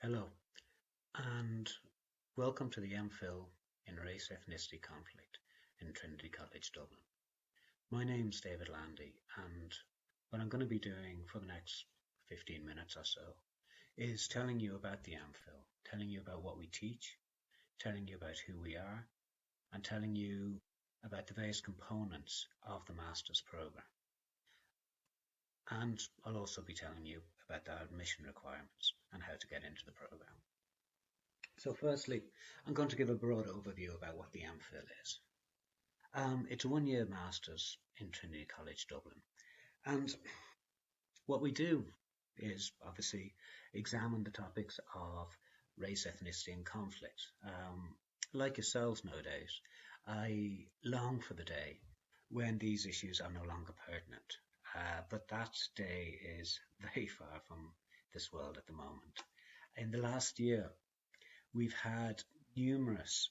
Hello, and welcome to the MPhil in Race Ethnicity Conflict in Trinity College, Dublin. My name's David Landy, and what I'm going to be doing for the next 15 minutes or so is telling you about the MPhil, telling you about what we teach, telling you about who we are, and telling you about the various components of the Master's Programme. And I'll also be telling you about the admission requirements and how to get into the programme. So firstly, I'm going to give a broad overview about what the MPhil is. It's a one-year Masters in Trinity College, Dublin. And what we do is obviously examine the topics of race, ethnicity and conflict. Like yourselves nowadays, I long for the day when these issues are no longer pertinent. But that day is very far from this world at the moment. In the last year, we've had numerous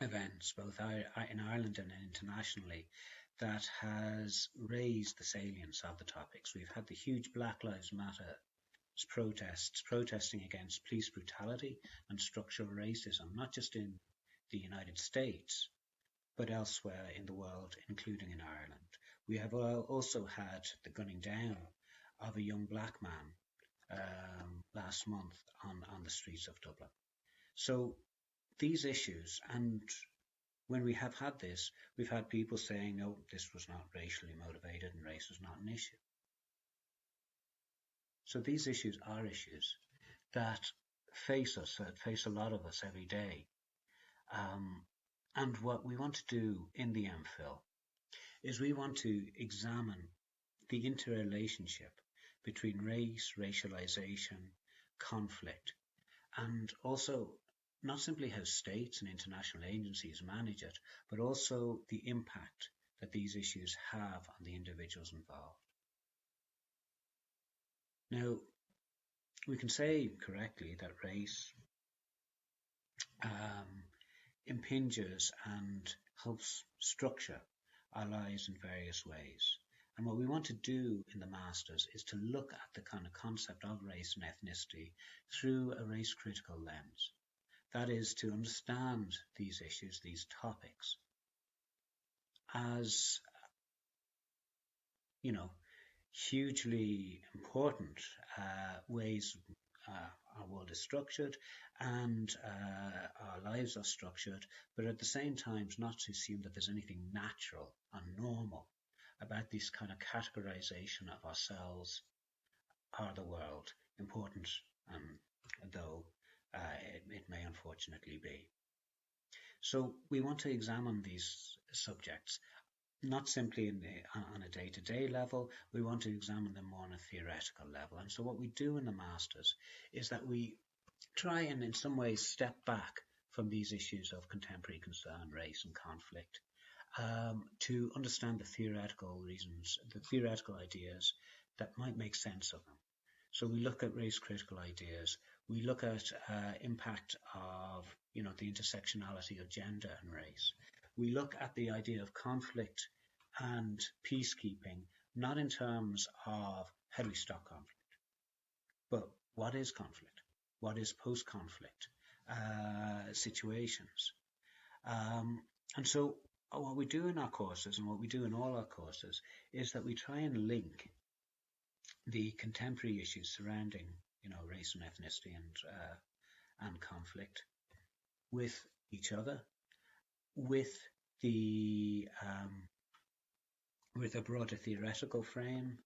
events, both in Ireland and internationally, that has raised the salience of the topics. We've had the huge Black Lives Matter protests, protesting against police brutality and structural racism, not just in the United States, but elsewhere in the world, including in Ireland. We have also had the gunning down of a young black man last month on the streets of Dublin. So these issues, and when we have had this, we've had people saying, no, this was not racially motivated and race was not an issue. So these issues are issues that face us, that face a lot of us every day. And what we want to do in the MPhil is we want to examine the interrelationship between race, racialization, conflict, and also not simply how states and international agencies manage it, but also the impact that these issues have on the individuals involved. Now, we can say correctly that race impinges and helps structure our lives in various ways. And what we want to do in the Masters is to look at the kind of concept of race and ethnicity through a race critical lens. That is, to understand these issues, these topics, as, hugely important ways our world is structured and our lives are structured, but at the same time not to assume that there's anything natural and normal about this kind of categorization of ourselves or the world, important though it may unfortunately be. So we want to examine these subjects not simply on a day-to-day level. We want to examine them more on a theoretical level. And so what we do in the Masters is that we try and in some ways step back from these issues of contemporary concern, race and conflict, to understand the theoretical reasons, the theoretical ideas that might make sense of them. So we look at race critical ideas. We look at impact of, the intersectionality of gender and race. We look at the idea of conflict and peacekeeping, not in terms of how do we stop conflict, but what is conflict? What is post-conflict situations? And so what we do in our courses and what we do in all our courses is that we try and link the contemporary issues surrounding, race and ethnicity and conflict with each other, with a broader theoretical frame,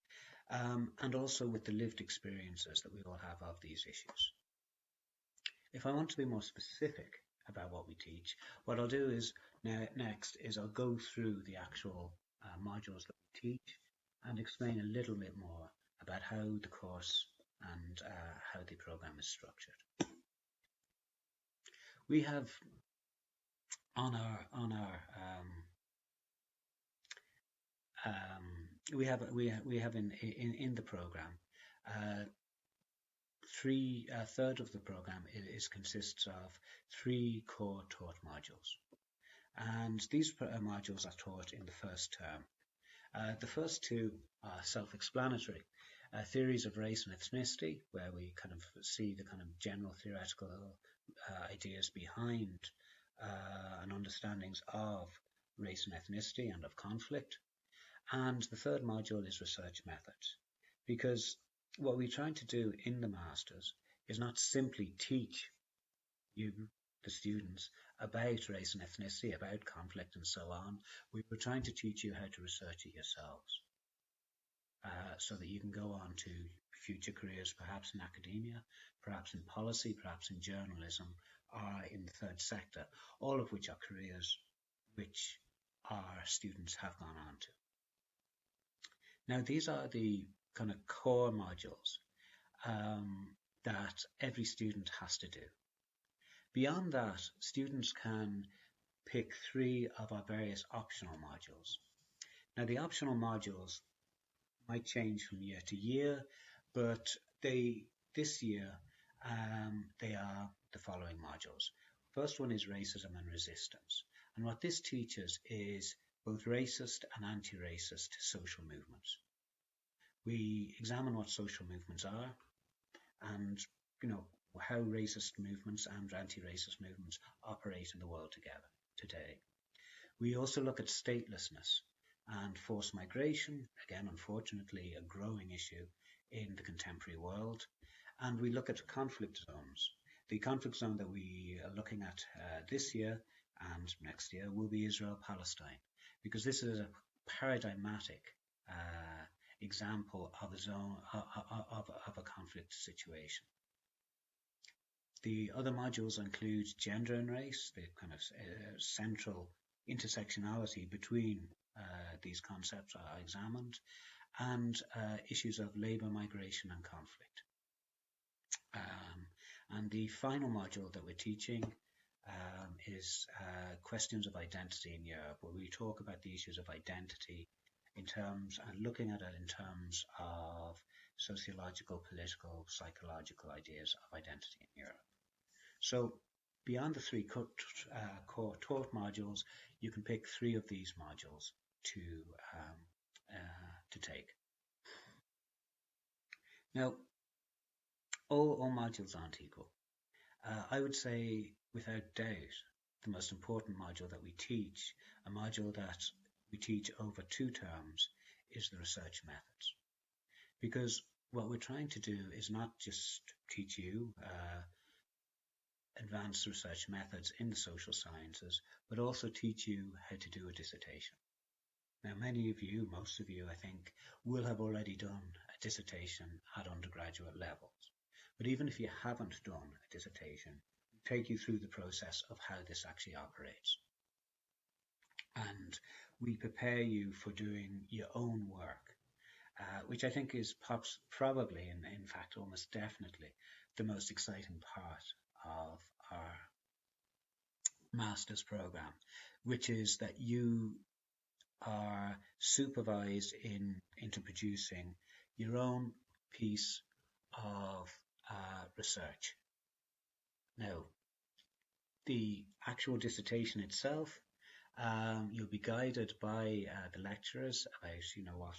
and also with the lived experiences that we all have of these issues. If I want to be more specific about what we teach, what I'll do is next is I'll go through the actual modules that we teach and explain a little bit more about how the course and how the program is structured. We have we have in the program a third of the program consists of 3 core taught modules, and these modules are taught in the first term. The first 2 are self-explanatory, theories of race and ethnicity, where we kind of see the kind of general theoretical ideas behind and understandings of race and ethnicity and of conflict. And the third module is research methods, because what we're trying to do in the Masters is not simply teach you, the students, about race and ethnicity, about conflict and so on. We were trying to teach you how to research it yourselves, so that you can go on to future careers, perhaps in academia, perhaps in policy, perhaps in journalism, or in the third sector, all of which are careers which our students have gone on to. Now, these are the kind of core modules that every student has to do. Beyond that, students can pick 3 of our various optional modules. Now, the optional modules might change from year to year, but this year they are the following modules. First one is racism and resistance. And what this teaches is both racist and anti-racist social movements. We examine what social movements are and, how racist movements and anti-racist movements operate in the world today. We also look at statelessness and forced migration, again, unfortunately, a growing issue in the contemporary world. And we look at conflict zones. The conflict zone that we are looking at this year and next year will be Israel-Palestine, because this is a paradigmatic example of a zone of a conflict situation. The other modules include gender and race, the kind of central intersectionality between these concepts are examined, and issues of labour, migration and conflict. And the final module that we're teaching is questions of identity in Europe, where we talk about the issues of identity in terms, and looking at it in terms of sociological, political, psychological ideas of identity in Europe. So beyond the 3 core taught modules, you can pick 3 of these modules to take. Now, all modules aren't equal. I would say, without doubt, the most important module that we teach, a module that we teach over 2 terms, is the research methods. Because what we're trying to do is not just teach you advanced research methods in the social sciences, but also teach you how to do a dissertation. Now, many of you, most of you, I think, will have already done a dissertation at undergraduate levels. But even if you haven't done a dissertation, we'll take you through the process of how this actually operates. And we prepare you for doing your own work, which I think is probably, in fact, almost definitely, the most exciting part of our master's program, which is that you are supervised into producing your own piece of research. Now, the actual dissertation itself, you'll be guided by the lecturers about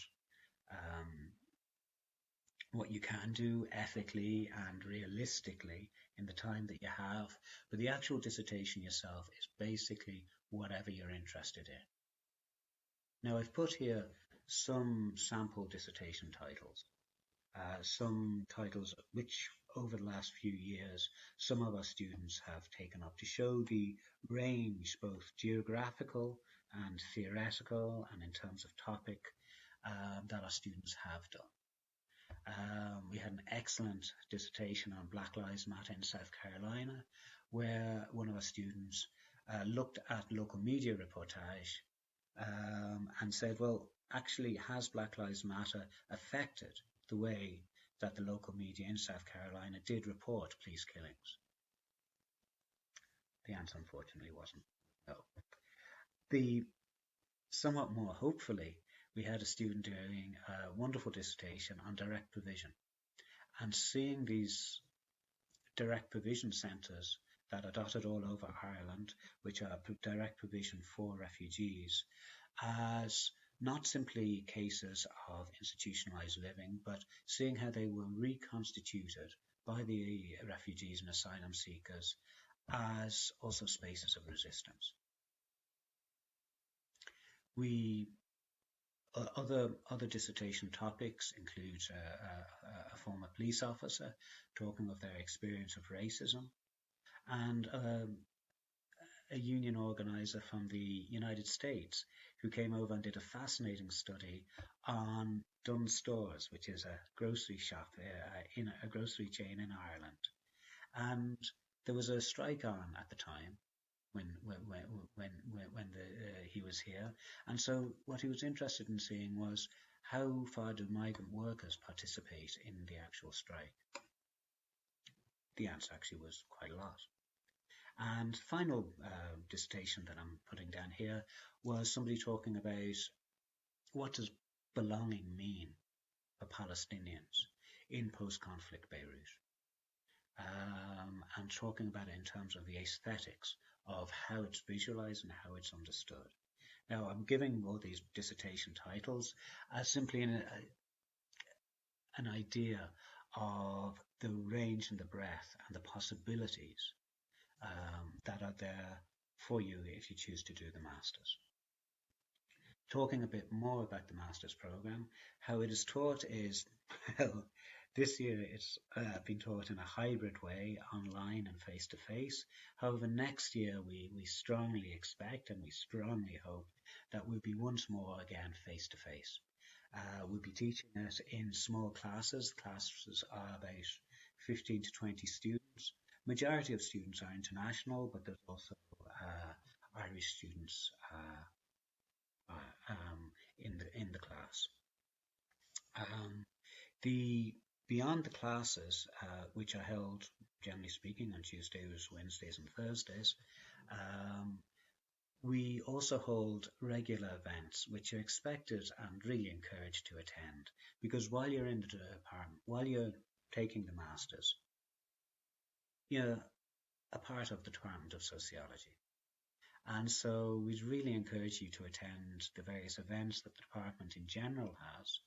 what you can do ethically and realistically in the time that you have, but the actual dissertation yourself is basically whatever you're interested in. Now, I've put here some sample dissertation titles, some titles which over the last few years some of our students have taken up to show the range, both geographical and theoretical and in terms of topic, that our students have done. We had an excellent dissertation on Black Lives Matter in South Carolina, where one of our students looked at local media reportage and said, well, actually, has Black Lives Matter affected the way that the local media in South Carolina did report police killings? The answer, unfortunately, wasn't no. The somewhat more hopefully, we had a student doing a wonderful dissertation on direct provision and seeing these direct provision centres that are dotted all over Ireland, which are direct provision for refugees, as not simply cases of institutionalized living, but seeing how they were reconstituted by the refugees and asylum seekers as also spaces of resistance. Other dissertation topics include a former police officer talking of their experience of racism, and a union organizer from the United States who came over and did a fascinating study on Dunnes Stores, which is a grocery shop in a grocery chain in Ireland. And there was a strike on at the time when he was here, and so what he was interested in seeing was how far do migrant workers participate in the actual strike. The answer actually was quite a lot. And final dissertation that I'm putting down here was somebody talking about what does belonging mean for Palestinians in post-conflict Beirut, and talking about it in terms of the aesthetics of how it's visualized and how it's understood. Now, I'm giving all these dissertation titles as simply an idea of the range and the breadth and the possibilities that are there for you if you choose to do the Masters. Talking a bit more about the Masters program, how it is taught is, well, this year it's been taught in a hybrid way, online and face-to-face. However, next year we strongly expect and we strongly hope that we'll be once more again face-to-face. We'll be teaching it in small classes. Classes are about 15 to 20 students. Majority of students are international, but there's also Irish students in the class. Beyond the classes, which are held, generally speaking, on Tuesdays, Wednesdays and Thursdays, we also hold regular events which are expected and really encouraged to attend, because while you're in the department, while you're taking the Masters, you're a part of the Department of Sociology. And so we'd really encourage you to attend the various events that the department in general has,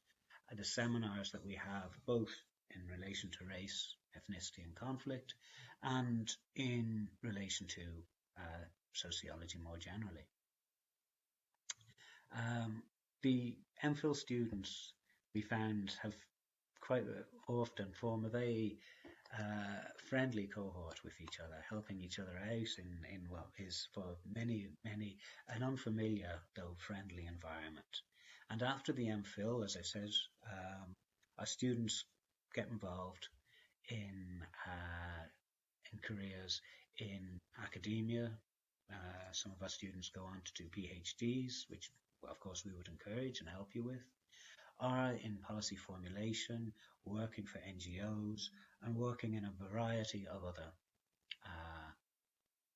the seminars that we have, both in relation to race, ethnicity and conflict, and in relation to sociology more generally. The MPhil students, we found, have quite often form a very friendly cohort with each other, helping each other out in what is for many an unfamiliar though friendly environment. And after the MPhil, as I said, our students get involved in careers in academia. Some of our students go on to do PhDs, which of course we would encourage and help you with, are in policy formulation, working for NGOs, and working in a variety of other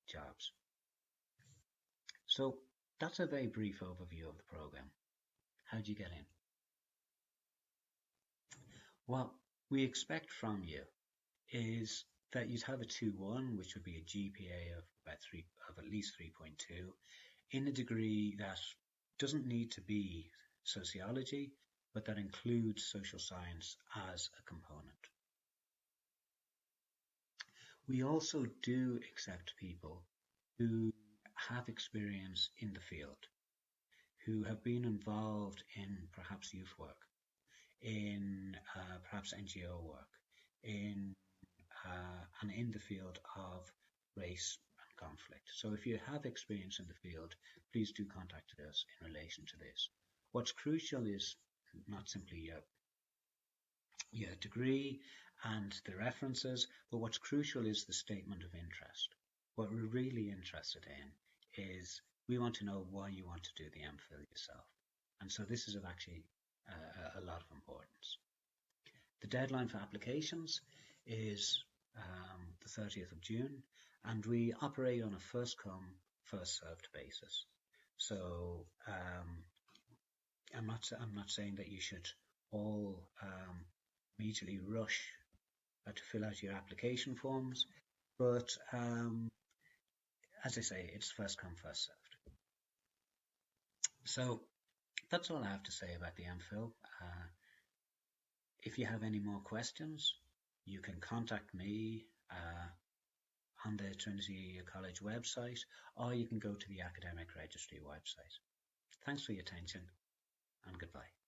jobs. So that's a very brief overview of the program. How do you get in? What we expect from you is that you'd have a 2-1, which would be a GPA of at least 3.2, in a degree that doesn't need to be sociology, but that includes social science as a component. We also do accept people who have experience in the field, who have been involved in perhaps youth work, in perhaps NGO work, and in the field of race and conflict. So if you have experience in the field, please do contact us in relation to this. What's crucial is not simply your degree and the references, but what's crucial is the statement of interest. What we're really interested in is we want to know why you want to do the MPhil yourself. And so this is of actually a lot of importance. The deadline for applications is the 30th of June, and we operate on a first come, first served basis. So I'm not saying that you should all immediately rush to fill out your application forms, but as I say, it's first come, first served. So That's all I have to say about the MPhil. If you have any more questions, you can contact me on the Trinity College website, or you can go to the Academic Registry website. Thanks for your attention, and goodbye.